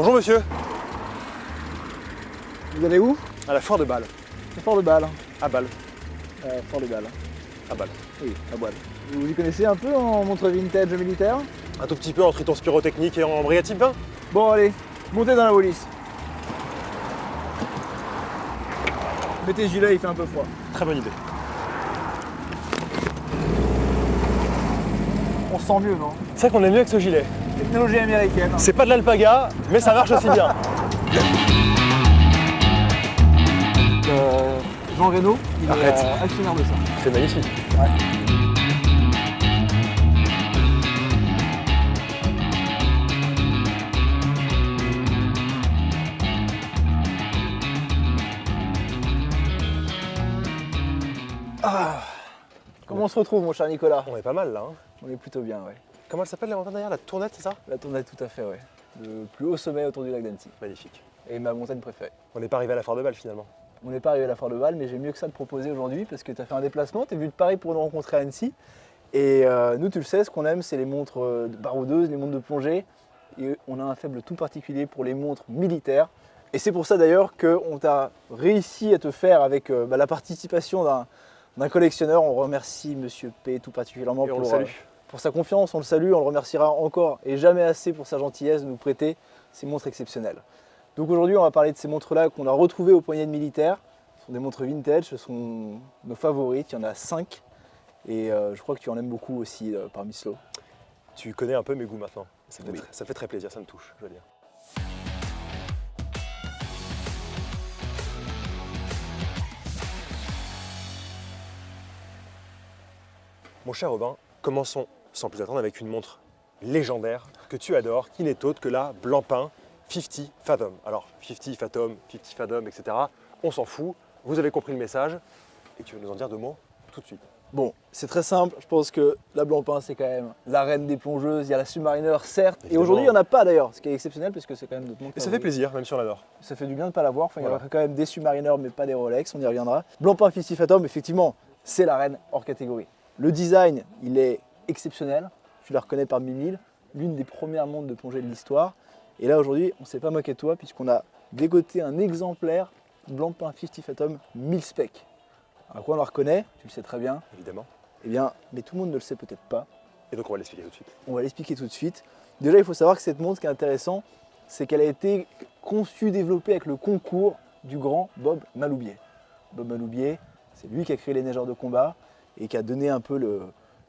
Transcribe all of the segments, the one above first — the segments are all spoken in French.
Bonjour monsieur. Vous allez où? À la foire de Bâle. C'est Fort de Bâle. À Bâle. Fort de Bâle. À Bâle. Oui, à Bâle. Vous y connaissez un peu en montre vintage militaire? Un tout petit peu en triton spirotechnique et en brigade type 20. Bon allez, montez dans la Wallis. Mettez le gilet, il fait un peu froid. Très bonne idée. On se sent mieux, non? C'est vrai qu'on est mieux avec ce gilet. Technologie américaine. C'est pas de l'alpaga, mais ça marche aussi bien. Jean Reno, il Arrête. est actionnaire de ça. C'est magnifique. Ouais. Comment on se retrouve, mon cher Nicolas? On est pas mal là. Hein. On est plutôt bien, ouais. Comment elle s'appelle la montagne derrière? La Tournette, c'est ça? La tournette, tout à fait, ouais. Le plus haut sommet autour du lac d'Annecy. Magnifique. Et ma montagne préférée. On n'est pas arrivé à la foire de Bâle finalement. On n'est pas arrivé à la foire de Bâle, mais j'ai mieux que ça de proposer aujourd'hui parce que tu as fait un déplacement, tu es venu de Paris pour nous rencontrer à Annecy. Et nous, tu le sais, ce qu'on aime, c'est les montres baroudeuses, les montres de plongée. Et on a un faible tout particulier pour les montres militaires. Et c'est pour ça d'ailleurs qu'on t'a réussi à te faire avec la participation d'un collectionneur. On remercie Monsieur P tout particulièrement Et on le salue. pour sa confiance, on le salue, on le remerciera encore et jamais assez pour sa gentillesse de nous prêter ces montres exceptionnelles. Donc aujourd'hui, on va parler de ces montres-là qu'on a retrouvées au poignet de militaire. Ce sont des montres vintage, ce sont nos favorites, il y en a 5. Et je crois que tu en aimes beaucoup aussi parmi ceux-là. Tu connais un peu mes goûts maintenant. Oui. Ça fait très plaisir, ça me touche, je dois dire. Mon cher Robin, commençons sans plus attendre avec une montre légendaire que tu adores, qui n'est autre que la Blancpain 50 Fathom. Alors 50 Fathom, 50 Fathom, etc. On s'en fout, vous avez compris le message et tu veux nous en dire deux mots tout de suite. Bon, c'est très simple, je pense que la Blancpain c'est quand même la reine des plongeuses, il y a la Submariner certes, et Évidemment. aujourd'hui il n'y en a pas d'ailleurs, ce qui est exceptionnel parce que c'est quand même notre montre. Et ça fait plaisir, même si on l'adore. Ça fait du bien de ne pas l'avoir, enfin, il y Voilà. aura quand même des Submariners mais pas des Rolex, on y reviendra. Blancpain 50 Fathom, effectivement, c'est la reine hors catégorie. Le design, il est exceptionnel, tu la reconnais parmi mille, l'une des premières montres de plongée de l'histoire. Et là aujourd'hui, on ne s'est pas moqué de toi puisqu'on a dégoté un exemplaire Blancpain 50 Fathom 1000 spec. À quoi on la reconnaît? Tu le sais très bien. Évidemment. Eh bien, mais tout le monde ne le sait peut-être pas. Et donc on va l'expliquer tout de suite. On va l'expliquer tout de suite. Déjà, il faut savoir que cette montre, ce qui est intéressant, c'est qu'elle a été conçue, développée avec le concours du grand Bob Maloubier. Bob Maloubier, c'est lui qui a créé les nageurs de combat et qui a donné un peu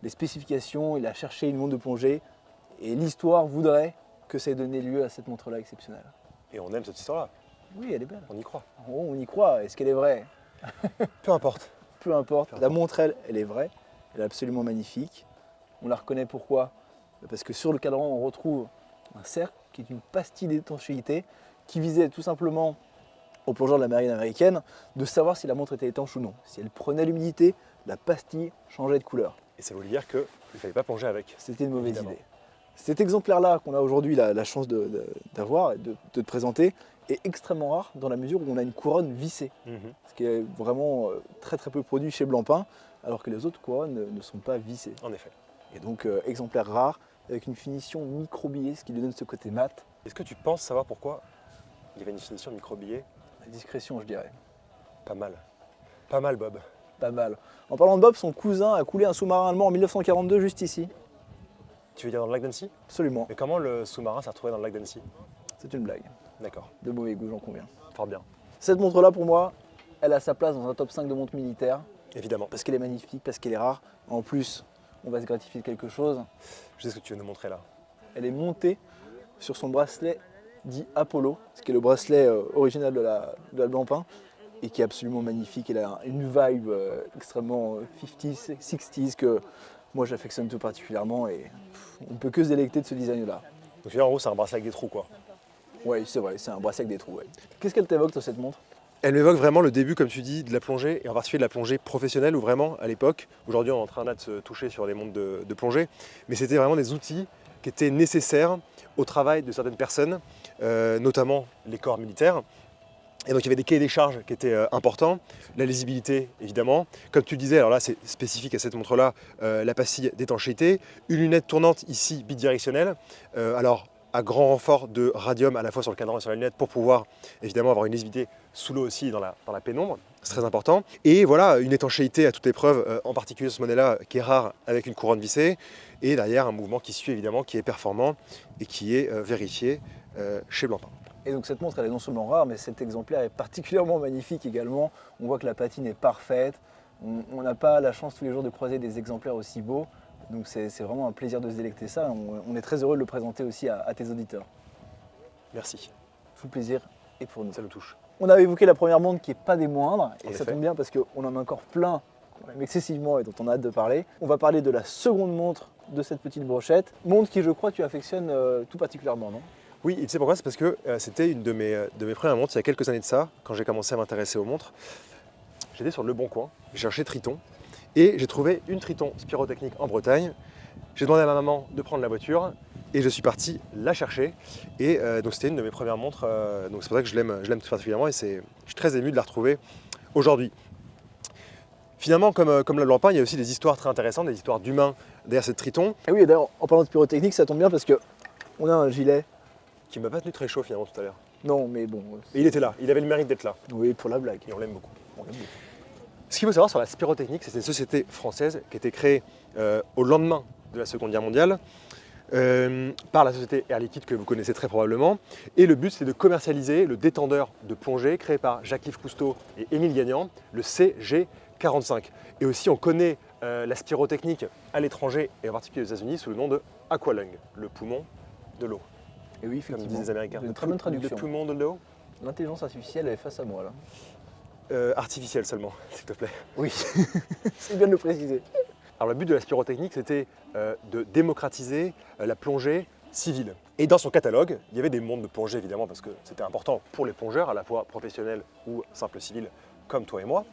les spécifications. Il a cherché une montre de plongée et l'histoire voudrait que ça ait donné lieu à cette montre-là exceptionnelle. Et on aime cette histoire-là, Oui, elle est belle. on y croit. Oh, on y croit. Est-ce qu'elle est vraie? Peu importe. Peu importe. Peu La importe. montre, elle est vraie. Elle est absolument magnifique. On la reconnaît pourquoi? Parce que sur le cadran, on retrouve un cercle qui est une pastille d'étanchéité qui visait tout simplement aux plongeurs de la marine américaine de savoir si la montre était étanche ou non. Si elle prenait l'humidité, la pastille changeait de couleur. Et ça voulait dire qu'il ne fallait pas plonger avec. C'était une mauvaise Évidemment. idée. Cet exemplaire-là qu'on a aujourd'hui la chance d'avoir et de te présenter est extrêmement rare dans la mesure où on a une couronne vissée. Ce qui est vraiment très très peu produit chez Blancpain, alors que les autres couronnes ne sont pas vissées. En effet. Et donc exemplaire rare, avec une finition microbillée, ce qui lui donne ce côté mat. Est-ce que tu penses savoir pourquoi il y avait une finition micro-billet? La discrétion, je dirais. Pas mal. Pas mal, Bob. Pas mal. En parlant de Bob, son cousin a coulé un sous-marin allemand en 1942, juste ici. Tu veux dire dans le lac d'Annecy? Absolument. Mais comment le sous-marin s'est retrouvé dans le lac d'Annecy? C'est une blague. D'accord, De mauvais goût, j'en conviens. fort bien. Cette montre-là, pour moi, elle a sa place dans un top 5 de montres militaires, Évidemment. parce qu'elle est magnifique, parce qu'elle est rare. En plus, on va se gratifier de quelque chose. Je sais ce que tu veux nous montrer là. Elle est montée sur son bracelet dit Apollo, ce qui est le bracelet original de la Blancpain, et qui est absolument magnifique. Elle a une vibe extrêmement 50s, 60s que moi j'affectionne tout particulièrement et on ne peut que se délecter de ce design-là. Donc là, en gros, c'est un bracelet avec des trous, quoi. Oui, c'est vrai, c'est un bracelet avec des trous. Ouais. Qu'est-ce qu'elle t'évoque, toi, cette montre? Elle m'évoque vraiment le début, comme tu dis, de la plongée, et en particulier de la plongée professionnelle, où vraiment, à l'époque, aujourd'hui on est en train là, de se toucher sur les montres de plongée, mais c'était vraiment des outils qui étaient nécessaires au travail de certaines personnes, notamment les corps militaires. Et donc il y avait des cahiers des charges qui étaient importants, la lisibilité évidemment, comme tu le disais, alors là c'est spécifique à cette montre-là, la pastille d'étanchéité, une lunette tournante ici bidirectionnelle, alors à grand renfort de radium à la fois sur le cadran et sur la lunette pour pouvoir évidemment avoir une lisibilité sous l'eau aussi dans la pénombre. C'est très important. Et voilà, une étanchéité à toute épreuve, en particulier ce modèle-là qui est rare avec une couronne vissée. Et derrière un mouvement qui suit évidemment, qui est performant et qui est vérifié chez Blancpain. Et donc cette montre, elle est non seulement rare, mais cet exemplaire est particulièrement magnifique également. On voit que la patine est parfaite. On n'a pas la chance tous les jours de croiser des exemplaires aussi beaux. Donc c'est vraiment un plaisir de se délecter ça. On est très heureux de le présenter aussi à tes auditeurs. Merci, Tout le plaisir est pour nous. ça nous touche. On avait évoqué la première montre qui n'est pas des moindres. Et En ça effet. tombe bien parce qu'on en a encore plein qu'on aime excessivement et dont on a hâte de parler. On va parler de la seconde montre de cette petite brochette. Montre qui, je crois, tu affectionnes tout particulièrement, non? Oui, et tu sais pourquoi? C'est parce que c'était une de mes premières montres il y a quelques années de ça, quand j'ai commencé à m'intéresser aux montres. J'étais sur Le Bon Coin, j'ai cherché Triton, et j'ai trouvé une Triton Spirotechnique en Bretagne. J'ai demandé à ma maman de prendre la voiture, et je suis parti la chercher. Et donc c'était une de mes premières montres, donc c'est pour ça que je l'aime tout particulièrement, et je suis très ému de la retrouver aujourd'hui. Finalement, comme la Blancpain, il y a aussi des histoires très intéressantes, des histoires d'humains derrière cette Triton, Et oui, et d'ailleurs, en parlant de pyrotechnique, ça tombe bien parce qu'on a un gilet. qui m'a pas tenu très chaud finalement tout à l'heure. Non, mais bon. Et il était là, il avait le mérite d'être là, Oui, pour la blague. et on l'aime beaucoup. On l'aime beaucoup. Ce qu'il faut savoir sur la Spirotechnique, c'est une société française qui a été créée au lendemain de la Seconde Guerre mondiale par la société Air Liquide que vous connaissez très probablement. Et le but, c'est de commercialiser le détendeur de plongée créé par Jacques-Yves Cousteau et Émile Gagnant, le CG45. Et aussi, on connaît la Spirotechnique à l'étranger et en particulier aux États-Unis sous le nom de Aqualung, le poumon de l'eau, Et oui, comme effectivement. disent les Américains. Une très bonne traduction. Le poumon de l'eau, L'intelligence artificielle, elle est face à moi, là. artificiel seulement, s'il te plaît. Oui, c'est bien de le préciser. Alors le but de la Spirotechnique, c'était de démocratiser la plongée civile. Et dans son catalogue, il y avait des montres de plongée évidemment parce que c'était important pour les plongeurs, à la fois professionnels ou simples civils comme toi et moi.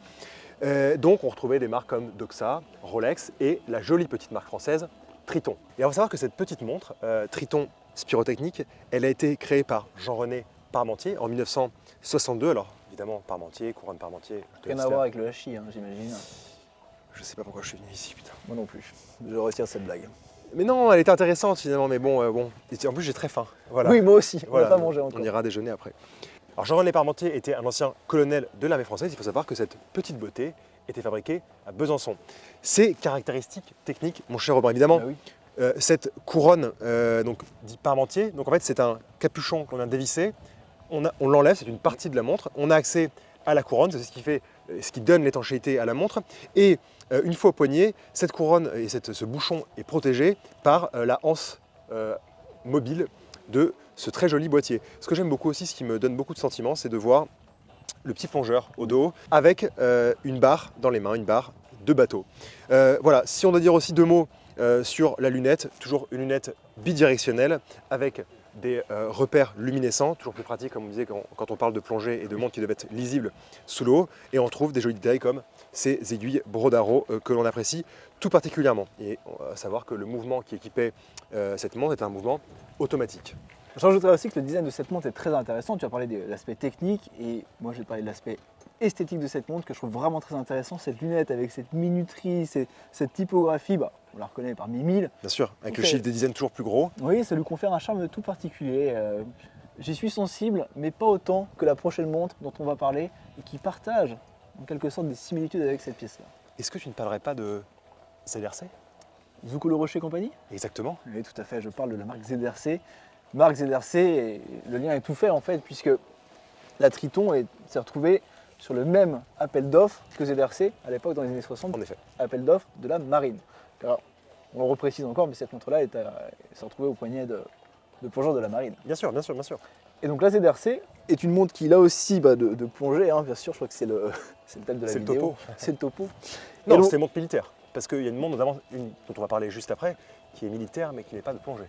Donc on retrouvait des marques comme Doxa, Rolex et la jolie petite marque française Triton. Et on va savoir que cette petite montre, Triton Spirotechnique, elle a été créée par Jean-René Parmentier en 1962. Alors évidemment Parmentier, couronne Parmentier. je te Rien laisse à faire. voir avec le hachis, hein, j'imagine. Je sais pas pourquoi je suis venu ici, putain. Moi non plus. Je retire cette blague. Mais non, elle était intéressante finalement, mais bon. Et en plus j'ai très faim. Voilà. Oui, moi aussi. Voilà, On n'a pas mangé encore. On ira déjeuner après. Alors Jean-René Parmentier était un ancien colonel de l'armée française. Il faut savoir que cette petite beauté était fabriquée à Besançon. Ses caractéristiques techniques, mon cher Robin, évidemment, Ah oui. cette couronne, donc dit Parmentier, donc en fait c'est un capuchon qu'on vient dévisser. On l'enlève, c'est une partie de la montre. On a accès à la couronne, c'est ce qui donne l'étanchéité à la montre. Et une fois au poignet, cette couronne et ce bouchon est protégé par la anse mobile de ce très joli boîtier. Ce que j'aime beaucoup aussi, ce qui me donne beaucoup de sentiments, c'est de voir le petit plongeur au dos avec une barre dans les mains, une barre de bateau. Voilà, si on doit dire aussi deux mots sur la lunette, toujours une lunette bidirectionnelle avec des repères luminescents, toujours plus pratique comme on disait quand on parle de plongée et de montres qui doivent être lisibles sous l'eau. Et on trouve des jolis détails comme ces aiguilles Brodaro que l'on apprécie tout particulièrement. Et on va savoir que le mouvement qui équipait cette montre est un mouvement automatique. Je rajouterais aussi que le design de cette montre est très intéressant. Tu as parlé de l'aspect technique et moi je vais parler de l'aspect esthétique de cette montre que je trouve vraiment très intéressant. Cette lunette avec cette minuterie, cette typographie, on la reconnaît parmi mille. Bien sûr, avec Ok. le chiffre des dizaines toujours plus gros. Oui, ça lui confère un charme tout particulier. J'y suis sensible, mais pas autant que la prochaine montre dont on va parler et qui partage en quelque sorte des similitudes avec cette pièce-là. Est-ce que tu ne parlerais pas de ZRC? Zucco Le Rocher Compagnie? Exactement. Oui, tout à fait, je parle de la marque ZRC. Marque ZRC, et le lien est tout fait en fait, puisque la Triton s'est retrouvée sur le même appel d'offres que ZRC à l'époque dans les années 60, En effet. appel d'offres de la marine. Alors, on le reprécise encore, mais cette montre-là s'est retrouvée au poignet de plongeurs de la marine. Bien sûr, bien sûr, bien sûr. Et donc la ZRC est une montre qui, là aussi, de plongée, hein, bien sûr, je crois que c'est le thème de la C'est le vidéo. topo. C'est le topo. Non, Et donc- c'est montre militaire. Parce qu'il y a une montre, notamment une dont on va parler juste après, qui est militaire mais qui n'est pas de plongée.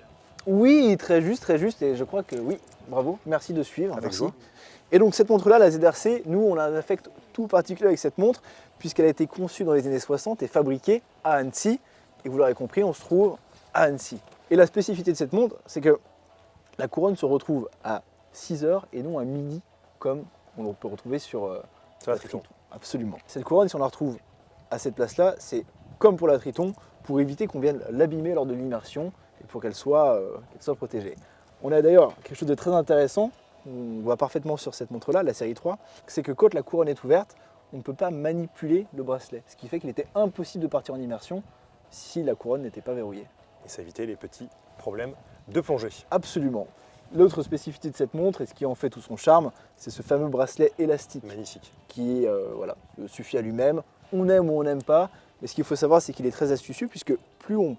Oui, très juste, et je crois que oui, bravo, merci de suivre. Avec merci. joie. Et donc cette montre-là, la ZRC, nous on a un affect tout particulier avec cette montre, puisqu'elle a été conçue dans les années 60 et fabriquée à Annecy. Et vous l'aurez compris, on se trouve à Annecy. Et la spécificité de cette montre, c'est que la couronne se retrouve à 6h et non à midi, comme on peut retrouver sur Ça va, Triton. Absolument. Cette couronne, si on la retrouve à cette place-là, c'est comme pour la Triton, pour éviter qu'on vienne l'abîmer lors de l'immersion et pour qu'elle soit protégée. On a d'ailleurs quelque chose de très intéressant, on voit parfaitement sur cette montre-là, la série 3, c'est que quand la couronne est ouverte, on ne peut pas manipuler le bracelet, ce qui fait qu'il était impossible de partir en immersion si la couronne n'était pas verrouillée. Et ça évitait les petits problèmes de plongée. Absolument. L'autre spécificité de cette montre, et ce qui en fait tout son charme, c'est ce fameux bracelet élastique Magnifique. qui suffit à lui-même. On aime ou on n'aime pas, mais ce qu'il faut savoir, c'est qu'il est très astucieux puisque plus on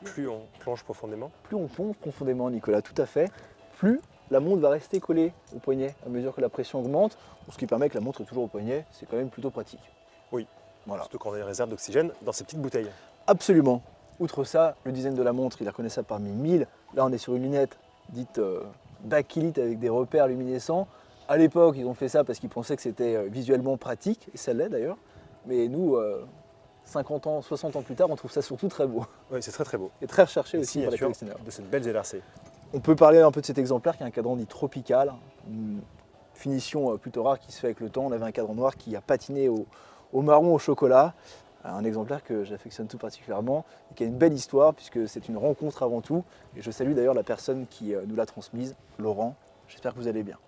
Plus on plonge profondément. plus on plonge profondément, Nicolas, tout à fait, plus la montre va rester collée au poignet à mesure que la pression augmente, ce qui permet que la montre est toujours au poignet, c'est quand même plutôt pratique. Oui. Voilà. Surtout quand on a des réserves d'oxygène dans ces petites bouteilles. Absolument. Outre ça, le design de la montre, il est reconnaissable parmi 1000. Là, on est sur une lunette dite backlit avec des repères luminescents. À l'époque, ils ont fait ça parce qu'ils pensaient que c'était visuellement pratique, et ça l'est d'ailleurs. Mais nous, 50 ans, 60 ans plus tard, on trouve ça surtout très beau. Oui, c'est très très beau. Et très recherché Une aussi par les signature collectionneurs. de cette belle ZRC. On peut parler un peu de cet exemplaire qui est un cadran dit tropical, une finition plutôt rare qui se fait avec le temps. On avait un cadran noir qui a patiné au marron au chocolat, un exemplaire que j'affectionne tout particulièrement et qui a une belle histoire puisque c'est une rencontre avant tout. Et je salue d'ailleurs la personne qui nous l'a transmise, Laurent. J'espère que vous allez bien.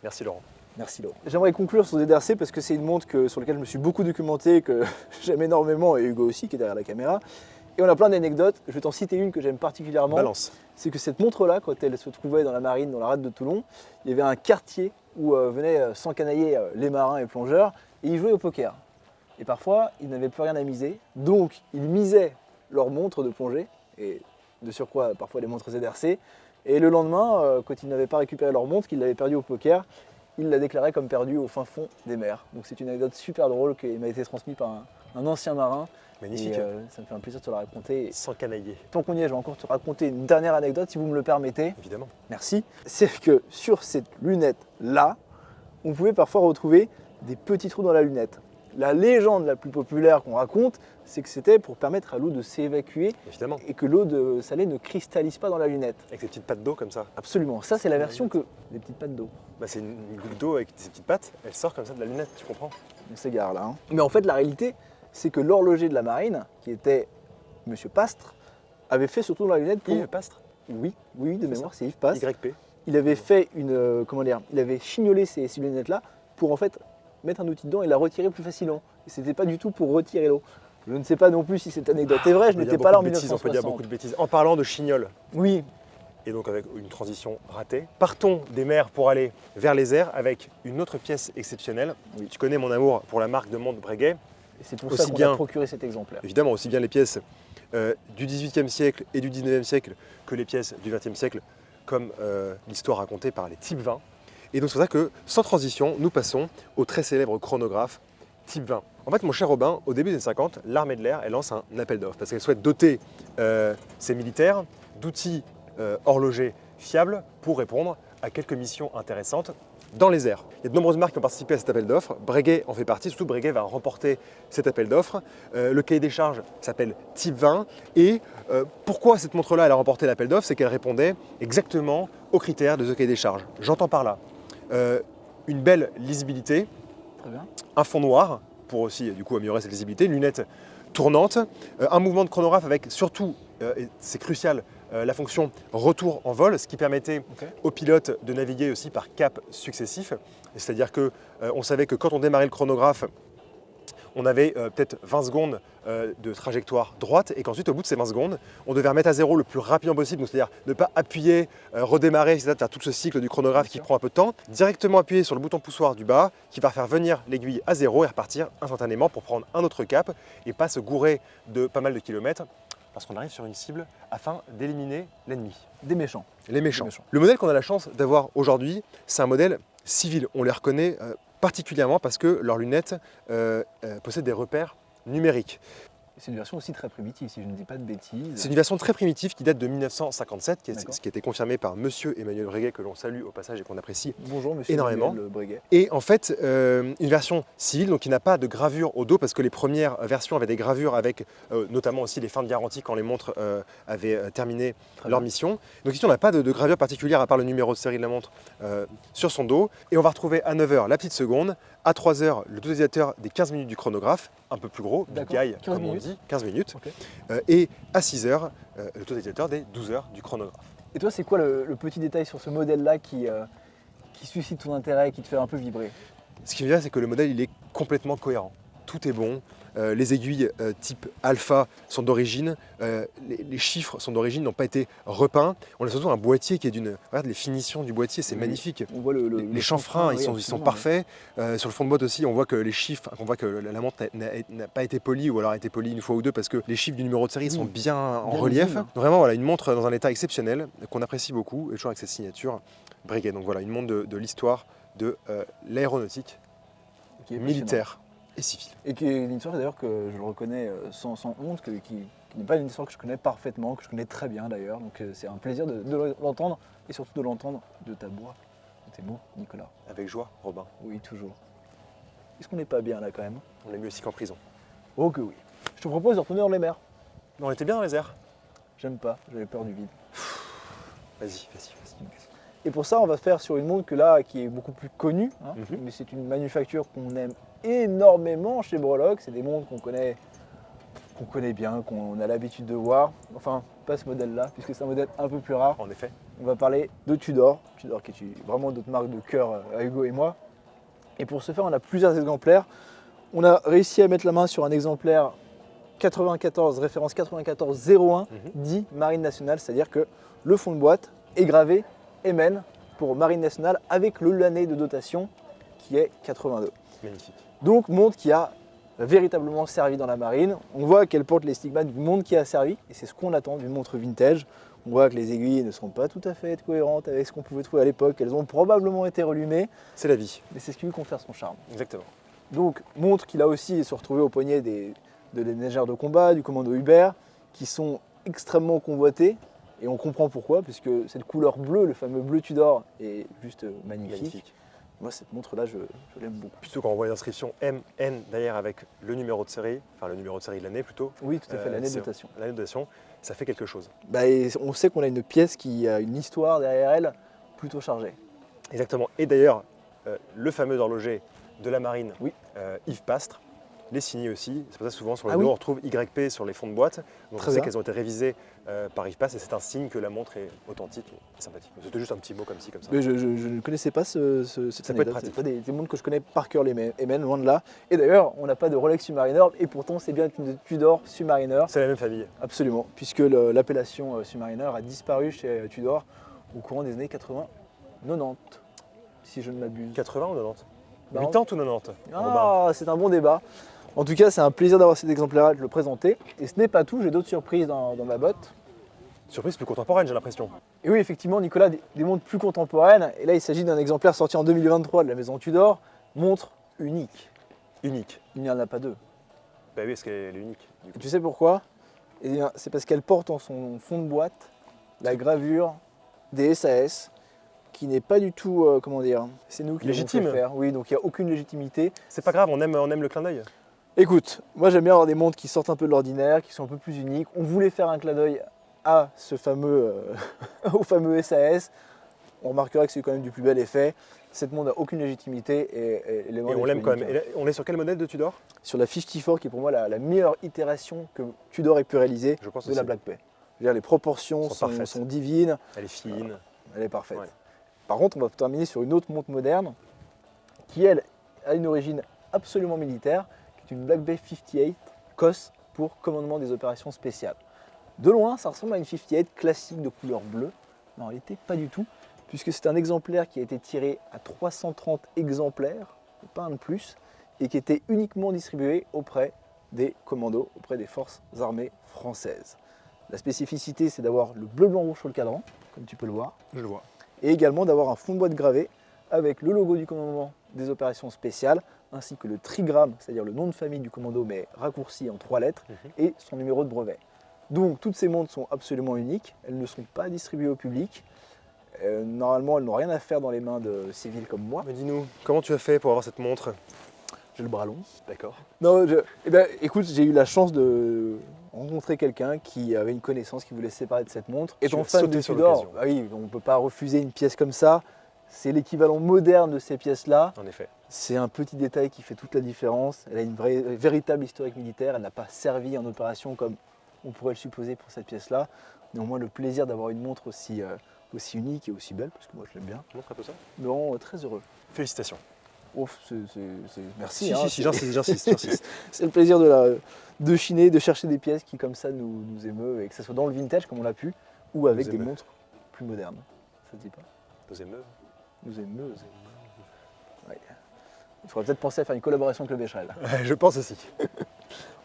Merci Laurent. Merci Laurent. J'aimerais conclure sur ZRC parce que c'est une montre sur laquelle je me suis beaucoup documenté, que j'aime énormément, et Hugo aussi qui est derrière la caméra. Et on a plein d'anecdotes. Je vais t'en citer une que j'aime particulièrement. Balance. C'est que cette montre-là, quand elle se trouvait dans la marine, dans la rade de Toulon, il y avait un quartier où venaient s'encanailler les marins et plongeurs et ils jouaient au poker. Et parfois, ils n'avaient plus rien à miser, donc ils misaient leur montre de plongée, et de surcroît parfois les montres ZRC, et le lendemain, quand ils n'avaient pas récupéré leur montre, qu'ils l'avaient perdue au poker, ils la déclaraient comme perdue au fin fond des mers. Donc c'est une anecdote super drôle qui m'a été transmise par un ancien marin. Magnifique. Et ça me fait un plaisir de te la raconter. Sans canailler. Tant qu'on y est, je vais encore te raconter une dernière anecdote si vous me le permettez. Évidemment. Merci. C'est que sur cette lunette-là, on pouvait parfois retrouver des petits trous dans la lunette. La légende la plus populaire qu'on raconte, c'est que c'était pour permettre à l'eau de s'évacuer Évidemment. et que l'eau salée ne cristallise pas dans la lunette. Avec ces petites pattes d'eau comme ça. Absolument. Ça, c'est la version que... Des petites pattes d'eau. Bah, c'est une goutte d'eau avec ses petites pattes. Elle sort comme ça de la lunette, tu comprends? On s'égare là. Hein. Mais en fait, la réalité, c'est que l'horloger de la marine, qui était Monsieur Pastre, avait fait surtout dans la lunette pour... Yves Pastre. Oui, de mémoire, c'est Yves Pastre. YP. Il avait fait il avait chignolé ces lunettes-là pour en fait mettre un outil dedans et la retirer plus facilement. Et c'était pas du tout pour retirer l'eau. Je ne sais pas non plus si cette anecdote est vraie, je n'étais pas là en On peut dire 1960. beaucoup de bêtises. En parlant de chignol, Oui, et donc avec une transition ratée, partons des mers pour aller vers les airs avec une autre pièce exceptionnelle. Oui. Tu connais mon amour pour la marque de montre Breguet. et c'est pour Aussi ça qu'on bien- a procuré cet exemplaire. Évidemment, aussi bien les pièces du XVIIIe siècle et du XIXe siècle que les pièces du XXe siècle, comme l'histoire racontée par les Type 20. Et donc c'est pour ça que, sans transition, nous passons au très célèbre chronographe Type 20. En fait, mon cher Robin, au début des années 50, l'armée de l'air, elle lance un appel d'offres parce qu'elle souhaite doter ses militaires d'outils horlogers fiables pour répondre à quelques missions intéressantes dans les airs. Il y a de nombreuses marques qui ont participé à cet appel d'offres. Breguet en fait partie, surtout Breguet va remporter cet appel d'offres. Le cahier des charges s'appelle Type 20. Et pourquoi cette montre-là elle a remporté l'appel d'offres? C'est qu'elle répondait exactement aux critères de ce cahier des charges. J'entends par là une belle lisibilité, Très bien. un fond noir pour aussi du coup améliorer cette lisibilité, une lunette tournante, un mouvement de chronographe avec surtout, et c'est crucial, la fonction retour en vol, ce qui permettait Ok. aux pilotes de naviguer aussi par caps successifs. C'est-à-dire qu'on savait que quand on démarrait le chronographe, on avait peut-être 20 secondes de trajectoire droite et qu'ensuite, au bout de ces 20 secondes, on devait remettre à zéro le plus rapidement possible, donc c'est-à-dire ne pas appuyer, redémarrer, etc., faire tout ce cycle du chronographe Bien qui sûr. prend un peu de temps, directement appuyer sur le bouton poussoir du bas qui va faire venir l'aiguille à zéro et repartir instantanément pour prendre un autre cap et pas se gourer de pas mal de kilomètres parce qu'on arrive sur une cible afin d'éliminer l'ennemi. Des méchants. Les méchants. Les méchants. Le modèle qu'on a la chance d'avoir aujourd'hui, c'est un modèle civil. On les reconnaît particulièrement parce que leurs lunettes possèdent des repères numériques. C'est une version aussi très primitive, si je ne dis pas de bêtises. C'est une version très primitive qui date de 1957, D'accord. ce qui a été confirmé par monsieur Emmanuel Breguet, que l'on salue au passage et qu'on apprécie. Bonjour, monsieur énormément. Emmanuel Breguet. Et en fait, une version civile, donc qui n'a pas de gravure au dos, parce que les premières versions avaient des gravures avec notamment aussi les fins de garantie quand les montres avaient terminé Très leur bien. mission. Donc ici, on n'a pas de gravure particulière à part le numéro de série de la montre sur son dos. Et on va retrouver à 9h la petite seconde, à 3h le totalisateur des 15 minutes du chronographe, un peu plus gros, big D'accord. guy 15 comme on minutes. dit, 15 minutes. Ok. Et à 6h, le totalisateur des 12 heures du chronographe. Et toi, c'est quoi le petit détail sur ce modèle-là qui suscite ton intérêt, qui te fait un peu vibrer? Ce qui me vient, c'est que le modèle, il est complètement cohérent. Tout est bon. Les aiguilles type alpha sont d'origine. Les chiffres sont d'origine, n'ont pas été repeints. On a surtout un boîtier qui est d'une... Regarde les finitions du boîtier, c'est Oui. magnifique. On voit Les chanfreins, oui, ils sont absolument, parfaits. Sur le fond de boîte aussi, on voit que les chiffres, on voit que la montre n'a pas été polie ou alors a été polie une fois ou deux parce que les chiffres du numéro de série sont bien en bien relief. visible. Donc vraiment, voilà, une montre dans un état exceptionnel qu'on apprécie beaucoup et toujours avec cette signature Breguet. Donc voilà, une montre de l'histoire de l'aéronautique qui est militaire et civile. et qui est une histoire d'ailleurs que je le reconnais sans honte, qui n'est pas une histoire que je connais parfaitement, que je connais très bien d'ailleurs. Donc c'est un plaisir de l'entendre et surtout de l'entendre de ta voix, de tes mots, Nicolas. Avec joie, Robin. Oui, toujours. Est-ce qu'on n'est pas bien là quand même? On est mieux aussi qu'en prison. Oh que oui. Je te propose de retourner dans les mers. On était bien dans les airs. J'aime pas, j'avais peur du vide. Vas-y. Et pour ça, on va faire sur une montre qui est beaucoup plus connue, hein, Mhm. mais c'est une manufacture qu'on aime énormément chez Breloque. C'est des montres qu'on connaît bien, qu'on a l'habitude de voir. Enfin, pas ce modèle-là, puisque c'est un modèle un peu plus rare. En effet. On va parler de Tudor qui est vraiment notre marque de cœur à Hugo et moi. Et pour ce faire, on a plusieurs exemplaires. On a réussi à mettre la main sur un exemplaire 94, référence 9401, Mhm. dit Marine Nationale, c'est-à-dire que le fond de boîte est gravé MN pour Marine Nationale avec l'année de dotation qui est 82. Magnifique. Donc montre qui a véritablement servi dans la marine. On voit qu'elle porte les stigmates d'une montre qui a servi et c'est ce qu'on attend d'une montre vintage. On voit que les aiguilles ne sont pas tout à fait cohérentes avec ce qu'on pouvait trouver à l'époque. Elles ont probablement été relumées, C'est la vie. mais c'est ce qui lui confère son charme. Exactement. Donc montre qu'il a aussi se retrouvé au poignet des nageurs de combat, du commando Hubert, qui sont extrêmement convoités. Et on comprend pourquoi, puisque cette couleur bleue, le fameux bleu Tudor, est juste magnifique. Moi, cette montre-là, je l'aime beaucoup. Plutôt quand on voit l'inscription MN derrière avec le numéro de série, enfin le numéro de série de l'année plutôt, Oui, tout à fait, l'année de c'est- dotation. l'année de dotation, ça fait quelque chose. Et on sait qu'on a une pièce qui a une histoire derrière elle plutôt chargée. Exactement. Et d'ailleurs, le fameux horloger de la marine, Oui. Yves Pastre, les signé aussi. C'est pour ça que souvent sur le Ah dos, oui. on retrouve YP sur les fonds de boîte. Donc Très on sait bien. qu'elles ont été révisées par Yves Pastre et c'est un signe que la montre est authentique et sympathique. C'était juste un petit mot comme ci, comme ça. Mais je ne connaissais pas cette Ça peut être anecdote. pratique. C'est pas des montres que je connais par cœur, les MN, loin de là. Et d'ailleurs, on n'a pas de Rolex Submariner, et pourtant c'est bien une Tudor Submariner. C'est la même famille. Absolument, puisque l'appellation Submariner a disparu chez Tudor au courant des années 80-90, si je ne m'abuse. 80 ou 90 Bah, 80 ou 90 Robin. Ah, c'est un bon débat. En tout cas, c'est un plaisir d'avoir cet exemplaire-là, de le présenter. Et ce n'est pas tout, j'ai d'autres surprises dans ma botte. Surprise plus contemporaine, j'ai l'impression. Et oui, effectivement, Nicolas, des montres plus contemporaines. Et là, il s'agit d'un exemplaire sorti en 2023 de la maison Tudor. Montre unique. Unique. Il n'y en a pas deux. Bah oui, parce qu'elle est unique. Du coup. Et tu sais pourquoi? Eh bien, c'est parce qu'elle porte en son fond de boîte la gravure des SAS, qui n'est pas du tout, comment dire, c'est nous qui l'avons Légitime. fait faire. Oui, donc il n'y a aucune légitimité. C'est pas grave, on aime le clin d'œil. Écoute, moi j'aime bien avoir des montres qui sortent un peu de l'ordinaire, qui sont un peu plus uniques. On voulait faire un clin d'œil à ce fameux, au fameux SAS. On remarquera que c'est quand même du plus bel effet. Cette montre n'a aucune légitimité et les Et montres on sont l'aime quand même. uniques, Et là, on est sur quel modèle de Tudor? Sur la 54, qui est pour moi la meilleure itération que Tudor ait pu réaliser Je pense de aussi. la Black Bay. Je veux dire, les proportions Sont parfaites. sont divines, Elle est fine. elle est parfaite. Ouais. Par contre, on va terminer sur une autre montre moderne qui, elle, a une origine absolument militaire, qui est une Black Bay 58 COS pour commandement des opérations spéciales. De loin, ça ressemble à une 58 classique de couleur bleue, mais en réalité pas du tout, puisque c'est un exemplaire qui a été tiré à 330 exemplaires, pas un de plus, et qui était uniquement distribué auprès des commandos, auprès des forces armées françaises. La spécificité, c'est d'avoir le bleu, blanc, rouge sur le cadran, comme tu peux le voir, Je le vois. et également d'avoir un fond de boîte gravé avec le logo du commandement des opérations spéciales, ainsi que le trigramme, c'est-à-dire le nom de famille du commando, mais raccourci en 3 lettres, et son numéro de brevet. Donc toutes ces montres sont absolument uniques, elles ne sont pas distribuées au public. Normalement, elles n'ont rien à faire dans les mains de civils comme moi. Mais dis-nous, comment tu as fait pour avoir cette montre? J'ai le bras long. D'accord. Non, écoute, j'ai eu la chance de rencontrer quelqu'un qui avait une connaissance qui voulait se séparer de cette montre. Tu Étant as fan sauté de sur Tudor, l'occasion. bah oui, on ne peut pas refuser une pièce comme ça. C'est l'équivalent moderne de ces pièces-là. En effet. C'est un petit détail qui fait toute la différence. Elle a une véritable historique militaire. Elle n'a pas servi en opération comme on pourrait le supposer pour cette pièce-là. Néanmoins, le plaisir d'avoir une montre aussi unique et aussi belle, parce que moi je l'aime bien, Montre un peu ça. me rend très heureux. Félicitations. Ouf, merci. Si, hein, j'insiste. c'est le plaisir de chiner, de chercher des pièces qui comme ça nous émeuvent, et que ce soit dans le vintage comme on l'a pu, ou avec Nous des émeuvent. montres plus modernes. Ça te dit pas? Nous émeuvent. Nous émeuvent. Ouais. Il faudrait peut-être penser à faire une collaboration avec le Becherel. Je pense aussi.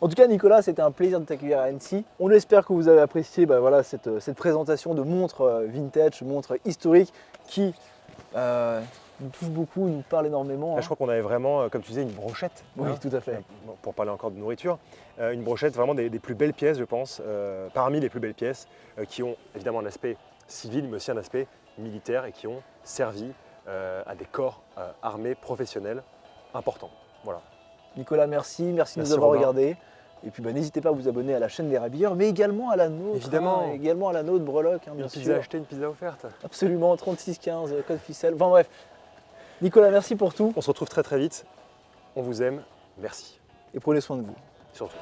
En tout cas, Nicolas, c'était un plaisir de t'accueillir à Annecy. On espère que vous avez apprécié cette présentation de montres vintage, montres historiques qui nous touchent beaucoup, nous parlent énormément. Là, je crois qu'on avait vraiment, comme tu disais, une brochette. Oui, hein, tout à fait. pour parler encore de nourriture. Une brochette vraiment des plus belles pièces, je pense, parmi les plus belles pièces, qui ont évidemment un aspect civil, mais aussi un aspect militaire et qui ont servi à des corps armés professionnels importants. Voilà. Nicolas, merci de Merci, nous avoir Romain. regardés. Et puis n'hésitez pas à vous abonner à la chaîne des Rabilleurs, mais également à la nôtre. Évidemment. Également à la nôtre, Breloque, bien Une sûr. pizza achetée, une pizza offerte. Absolument, 3615, code ficelle. Enfin bref. Nicolas, merci pour tout On se retrouve très très vite. On vous aime. Merci. et prenez soin de vous. Surtout.